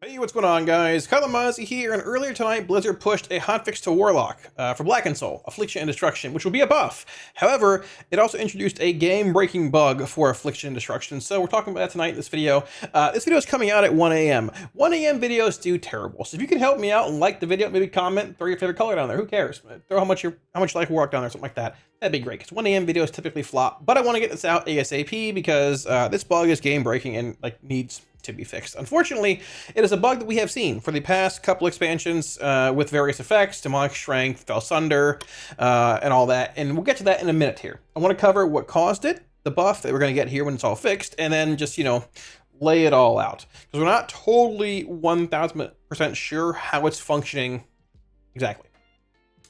Hey, what's going on, guys? Kalamazi here, and earlier tonight, Blizzard pushed a hotfix to Warlock for Blackened Soul, Affliction and Destruction, which will be a buff. However, it also introduced a game-breaking bug for Affliction and Destruction, so we're talking about that tonight in this video. This video is coming out at 1 a.m. 1 a.m. videos do terrible, so if you could help me out and like the video, maybe comment, throw your favorite color down there, who cares? Throw how much you like Warlock down there, something like that. That'd be great, because 1 a.m. videos typically flop, but I want to get this out ASAP because this bug is game-breaking and needs to be fixed. Unfortunately, it is a bug that we have seen for the past couple expansions with various effects, demonic strength, fell sunder, and all that, and we'll get to that in a minute here. I want to cover what caused it, the buff that we're going to get here when it's all fixed, and then just, lay it all out. Because we're not totally 1000% sure how it's functioning exactly.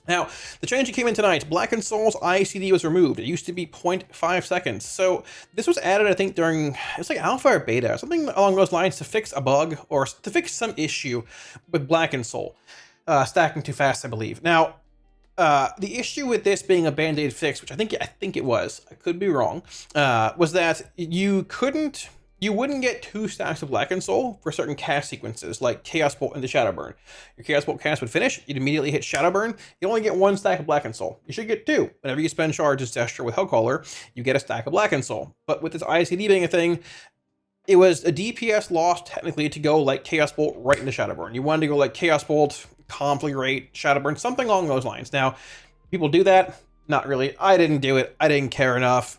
Now, the change that came in tonight, Blackened Soul's ICD was removed. It used to be 0.5 seconds. So this was added, I think, during, it's like alpha or beta, something along those lines to fix a bug or to fix some issue with Blackened Soul. Stacking too fast, I believe. Now, the issue with this being a band-aid fix, which I think it was, I could be wrong, was that you wouldn't get 2 stacks of Blackened Soul for certain cast sequences, like Chaos Bolt into Shadowburn. Your Chaos Bolt cast would finish, you'd immediately hit Shadowburn, you only get 1 stack of Blackened Soul. You should get 2. Whenever you spend charges gesture with Hellcaller, you get a stack of Blackened Soul. But with this ICD being a thing, it was a DPS loss technically to go like Chaos Bolt right into Shadowburn. You wanted to go like Chaos Bolt, Conflagrate, Shadowburn, something along those lines. Now, people do that? Not really. I didn't do it. I didn't care enough.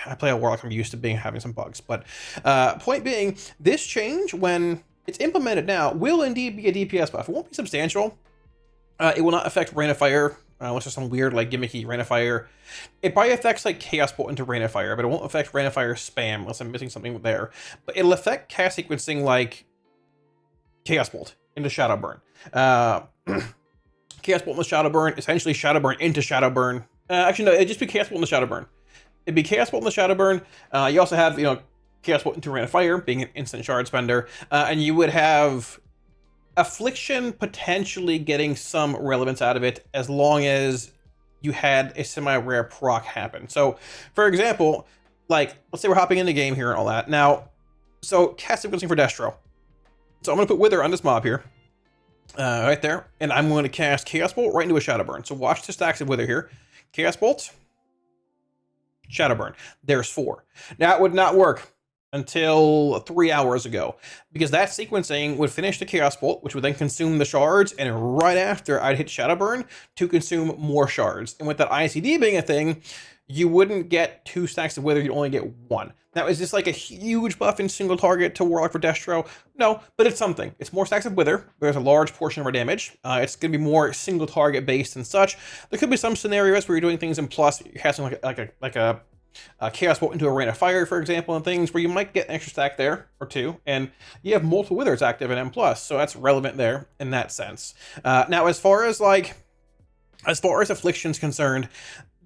I play a Warlock, I'm used to having some bugs. But point being, this change, when it's implemented now, will indeed be a DPS buff. It won't be substantial. It will not affect Rain of Fire, unless there's some weird, gimmicky Rain of Fire. It probably affects, Chaos Bolt into Rain of Fire, but it won't affect Rain of Fire spam, unless I'm missing something there. But it'll affect cast sequencing like Chaos Bolt into Shadowburn. Chaos Bolt into Shadowburn, essentially Shadowburn into Shadowburn. Actually, no, it'd just be Chaos Bolt into Shadowburn. It'd be Chaos Bolt in the Shadowburn. You also have, Chaos Bolt into Rain of Fire, being an instant shard spender. And you would have Affliction potentially getting some relevance out of it as long as you had a semi-rare proc happen. So, for example, let's say we're hopping into game here and all that. Now, so cast sequencing for Destro. So I'm going to put Wither on this mob here. Right there. And I'm going to cast Chaos Bolt right into a Shadowburn. So watch the stacks of Wither here. Chaos Bolt. Shadowburn. There's 4. Now, it would not work until 3 hours ago, because that sequencing would finish the Chaos Bolt, which would then consume the shards, and right after I'd hit Shadowburn to consume more shards. And with that ICD being a thing, you wouldn't get 2 stacks of Wither, you'd only get 1. Now, is this like a huge buff in single target to Warlock for Destro? No, but it's something. It's more stacks of Wither. There's a large portion of our damage. It's going to be more single target based and such. There could be some scenarios where you're doing things in plus. You're casting like a Chaos Bolt into a Rain of Fire, for example, and things where you might get an extra stack there or 2, and you have multiple Withers active in M+, so that's relevant there in that sense. Now, as far as Affliction's concerned,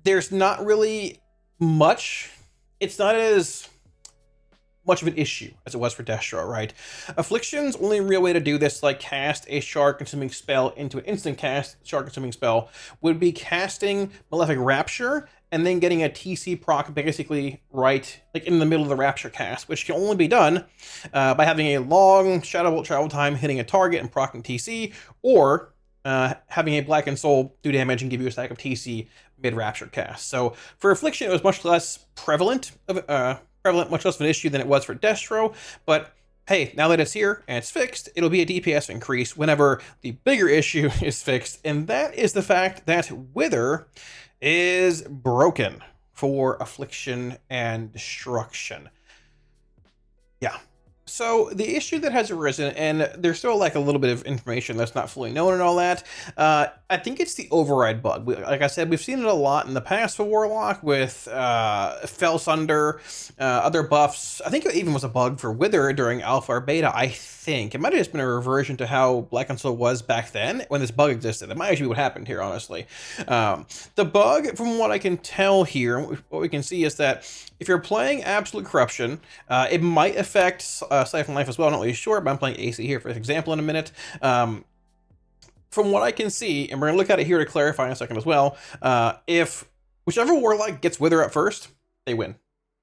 there's not really much. It's not as much of an issue as it was for Destro, right? Affliction's only real way to do this, cast a shard-consuming spell into an instant cast shard-consuming spell, would be casting Malefic Rapture and then getting a TC proc basically right in the middle of the Rapture cast, which can only be done by having a long Shadow Bolt travel time, hitting a target and procking TC, or having a Blackened Soul do damage and give you a stack of TC mid-Rapture cast. So for Affliction, it was much less prevalent, much less of an issue than it was for Destro, but hey, now that it's here and it's fixed, it'll be a DPS increase whenever the bigger issue is fixed, and that is the fact that Wither is broken for Affliction and Destruction. Yeah. So the issue that has arisen, and there's still a little bit of information that's not fully known and all that, I think it's the override bug. Like I said, we've seen it a lot in the past for Warlock with Fell Sunder, other buffs. I think it even was a bug for Wither during Alpha or Beta, I think. It might have just been a reversion to how Blackened Soul was back then when this bug existed. That might actually be what happened here, honestly. The bug, from what I can tell here, what we can see is that if you're playing Absolute Corruption, it might affect Siphon Life as well. I'm not really sure, but I'm playing AC here for example in a minute. From what I can see, and we're going to look at it here to clarify in a second as well, if whichever Warlock gets Wither up first, they win.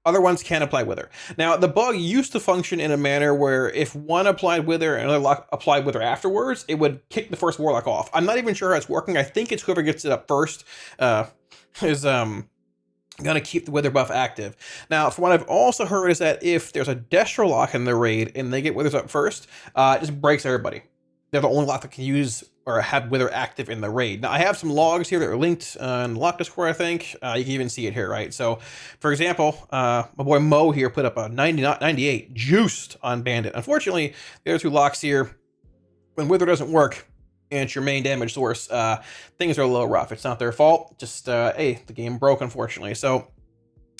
Other ones can apply Wither. Now, the bug used to function in a manner where if one applied Wither and another applied Wither afterwards, it would kick the first Warlock off. I'm not even sure how it's working. I think it's whoever gets it up first is gonna keep the Wither buff active. Now, from what I've also heard is that if there's a Destro lock in the raid and they get Withers up first, it just breaks everybody. They're the only lock that can use or have Wither active in the raid. Now, I have some logs here that are linked in the lock Discord, I think. You can even see it here, right? So, for example, my boy Mo here put up a 98 juiced on Bandit. Unfortunately, there's two locks here. When Wither doesn't work, and it's your main damage source, things are a little rough. It's not their fault. Just, hey, the game broke, unfortunately. So,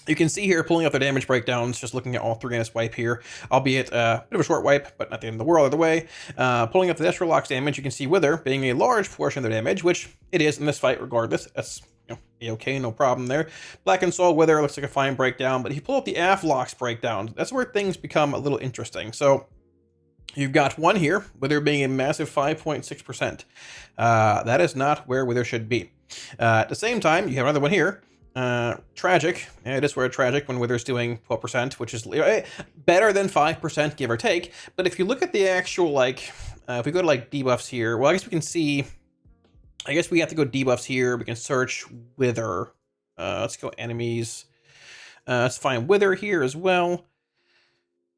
you can see here, pulling up the damage breakdowns, just looking at all three in this wipe here, albeit a bit of a short wipe, but not the end of the world either way. Pulling up the Destro Lock's damage, you can see Wither being a large portion of their damage, which it is in this fight regardless. That's, you know, okay, no problem there. Black and Soul Wither looks like a fine breakdown, but if you pull up the AF Lock's breakdown, that's where things become a little interesting. So, you've got one here, Wither being a massive 5.6%. That is not where Wither should be. At the same time, you have another one here. Tragic. Yeah, it is where tragic when Wither's doing 12%, which is better than 5%, give or take. But if you look at the actual, like, if we go to, like, debuffs here, well, I guess we can see, I guess we have to go debuffs here. We can search Wither. Let's go enemies. Let's find Wither here as well.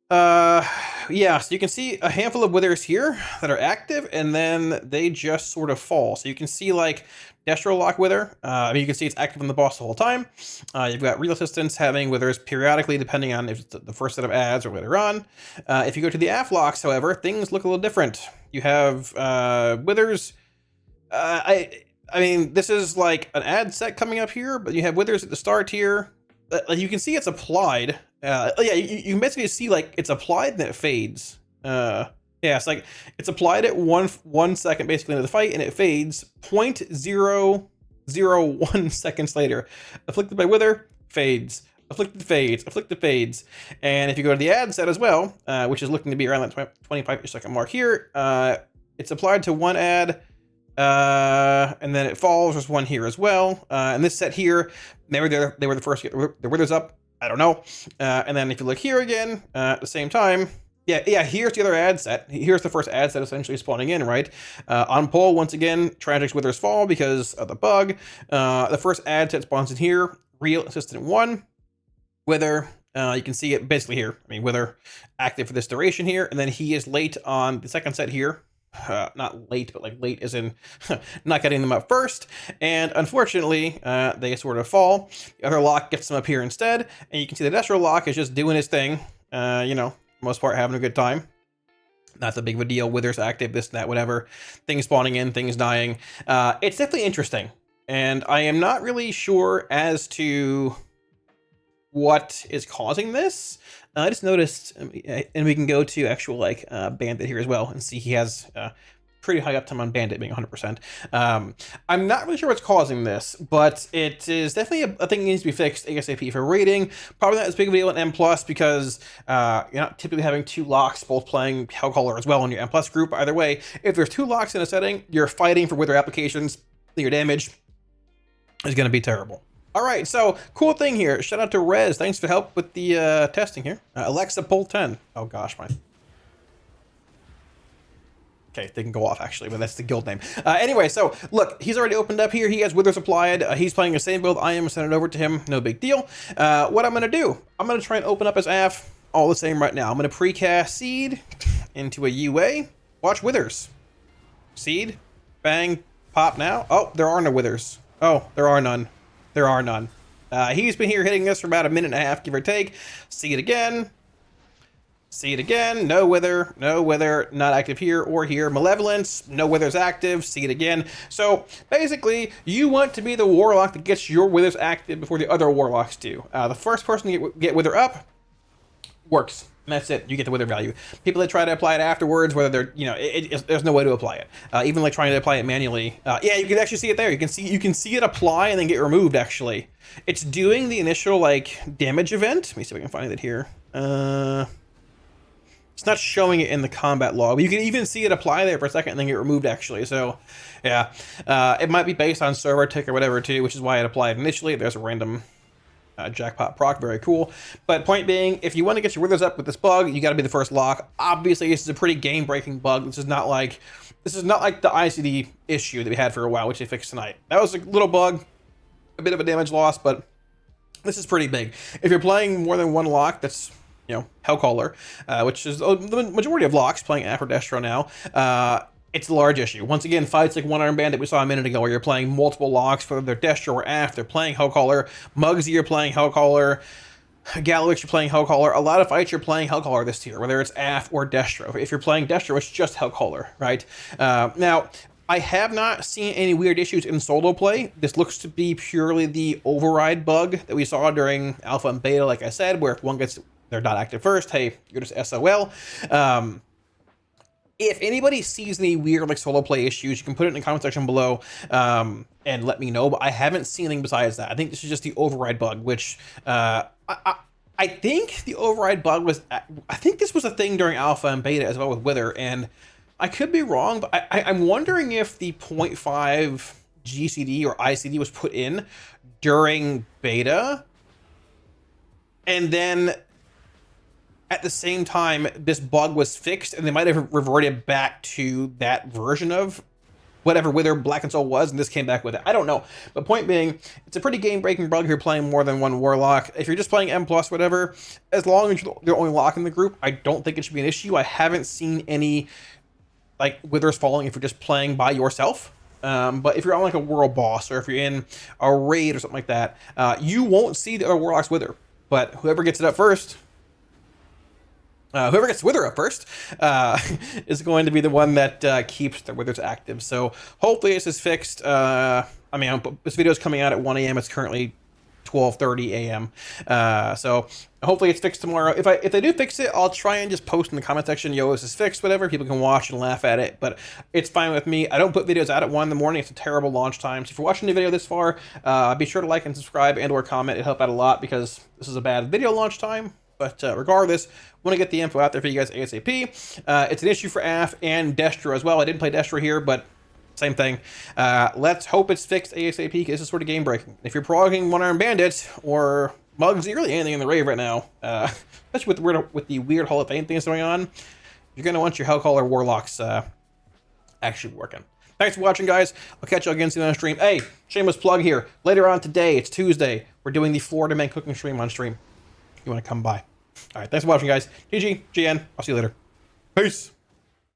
Yeah, so you can see a handful of Withers here that are active, and then they just sort of fall. So you can see, like, Destro Lock Wither. You can see it's active on the boss the whole time. You've got Real Assistance having Withers periodically, depending on if it's the first set of ads or later on. If you go to the AF Locks, however, things look a little different. You have Withers. I mean, this is like an ad set coming up here, but you have Withers at the start here. You can see it's applied. Yeah, you can basically see, like, it's applied and then it fades. Yeah, it's like it's applied at 1 second basically into the fight, and it fades 0.001 seconds later. Afflicted by Wither, fades. Afflicted, fades. Afflicted, fades. And if you go to the ad set as well, which is looking to be around that 25 second mark here, it's applied to one ad, and then it falls. There's one here as well. And this set here, they were the first to get the Withers up. I don't know. And then if you look here again, at the same time, yeah, here's the other ad set. Here's the first ad set essentially spawning in, right? On pull, once again, Tragic's Withers fall because of the bug. The first ad set spawns in here, Real Assistant 1, Wither. You can see it basically here. I mean, Wither active for this duration here, and then he is late on the second set here. Not late, but like late as in not getting them up first. And unfortunately, they sort of fall. The other lock gets them up here instead. And you can see the Destro Lock is just doing his thing. You know, for the most part, having a good time. Not that big of a deal. Withers active, this, that, whatever. Things spawning in, things dying. It's definitely interesting. And I am not really sure as to what is causing this. I just noticed, and we can go to actual, like, Bandit here as well and see he has pretty high uptime on Bandit being 100%. I'm not really sure what's causing this, but it is definitely a thing that needs to be fixed ASAP for rating. Probably not as big of a deal in M+, because you're not typically having two locks both playing Hellcaller as well in your M+ group. Either way, if there's two locks in a setting, you're fighting for Wither applications, your damage is going to be terrible. All right, so cool thing here. Shout out to Rez. Thanks for help with the testing here. Alexa, pull 10. Oh gosh, mine. Okay, they can go off actually, but that's the guild name. Anyway, so look, he's already opened up here. He has Withers applied. He's playing the same build I am. Send it over to him. No big deal. What I'm gonna do? I'm gonna try and open up his AF all the same right now. I'm gonna precast Seed into a UA. Watch Withers. Seed, bang, pop now. Oh, there are no Withers. Oh, there are none. There are none. He's been here hitting this for about a minute and a half, give or take. See it again. See it again. No Wither. No Wither. Not active here or here. Malevolence. No Withers active. See it again. So basically, you want to be the Warlock that gets your Withers active before the other Warlocks do. The first person to get Wither up works. And that's it. You get the Wither value. People that try to apply it afterwards, whether they're, you know, there's no way to apply it. Even like trying to apply it manually. Yeah, you can actually see it there. You can see it apply and then get removed. Actually, it's doing the initial like damage event. Let me see if I can find it here. It's not showing it in the combat log, but you can even see it apply there for a second and then get removed. Actually, so yeah, it might be based on server tick or whatever too, which is why it applied initially. There's a random Jackpot proc, very cool. But point being, if you want to get your withers up with this bug, you got to be the first lock. Obviously, this is a pretty game-breaking bug. This is not like the ICD issue that we had for a while, which they fixed tonight. That was a little bug, a bit of a damage loss, but this is pretty big. If you're playing more than one lock, that's, you know, Hellcaller, which is the majority of locks playing Afro Destro now. It's a large issue. Once again, fights like One Iron Bandit we saw a minute ago, where you're playing multiple locks, whether they're Destro or Aft, they're playing Hellcaller. Muggsy, you're playing Hellcaller. Gallowix, you're playing Hellcaller. A lot of fights you're playing Hellcaller this tier, whether it's Aft or Destro. If you're playing Destro, it's just Hellcaller, right? Now, I have not seen any weird issues in solo play. This looks to be purely the override bug that we saw during Alpha and Beta, like I said, where if one gets, they're not active first, hey, you're just SOL. If anybody sees any weird like solo play issues, you can put it in the comment section below and let me know. But I haven't seen anything besides that. I think this is just the override bug, which I think the override bug was. I think this was a thing during Alpha and Beta as well with Wither, and I could be wrong, but I'm wondering if the 0.5 GCD or ICD was put in during Beta, and then at the same time, this bug was fixed, and they might have reverted back to that version of whatever Wither Black and Soul was, and this came back with it. I don't know. But point being, it's a pretty game-breaking bug if you're playing more than one Warlock. If you're just playing M+, whatever, as long as you're the only lock in the group, I don't think it should be an issue. I haven't seen any like Withers falling if you're just playing by yourself. But if you're on like a world boss, or if you're in a raid or something like that, you won't see the other Warlocks Wither. But whoever gets it up first... whoever gets Wither up first is going to be the one that keeps their Withers active. So hopefully this is fixed. I mean, this video is coming out at 1 a.m. It's currently 12:30 a.m. So hopefully it's fixed tomorrow. If they do fix it, I'll try and just post in the comment section, yo, this is fixed, whatever. People can watch and laugh at it, but it's fine with me. I don't put videos out at 1 in the morning. It's a terrible launch time. So if you're watching the video this far, be sure to like and subscribe and or comment. It'll help out a lot because this is a bad video launch time. But regardless, want to get the info out there for you guys ASAP. It's an issue for Aft and Destro as well. I didn't play Destro here, but same thing. Let's hope it's fixed ASAP, because this is sort of game breaking. If you're progging One Iron Bandit or Muggsy, really anything in the rave right now, especially with the weird Hall of Fame things going on, you're going to want your Hellcaller Warlocks actually working. Thanks for watching, guys. I'll catch you again soon on stream. Hey, shameless plug here. Later on today, it's Tuesday, we're doing the Florida Man cooking stream on stream. You want to come by. All right, thanks for watching, guys. GG, GN. I'll see you later. Peace.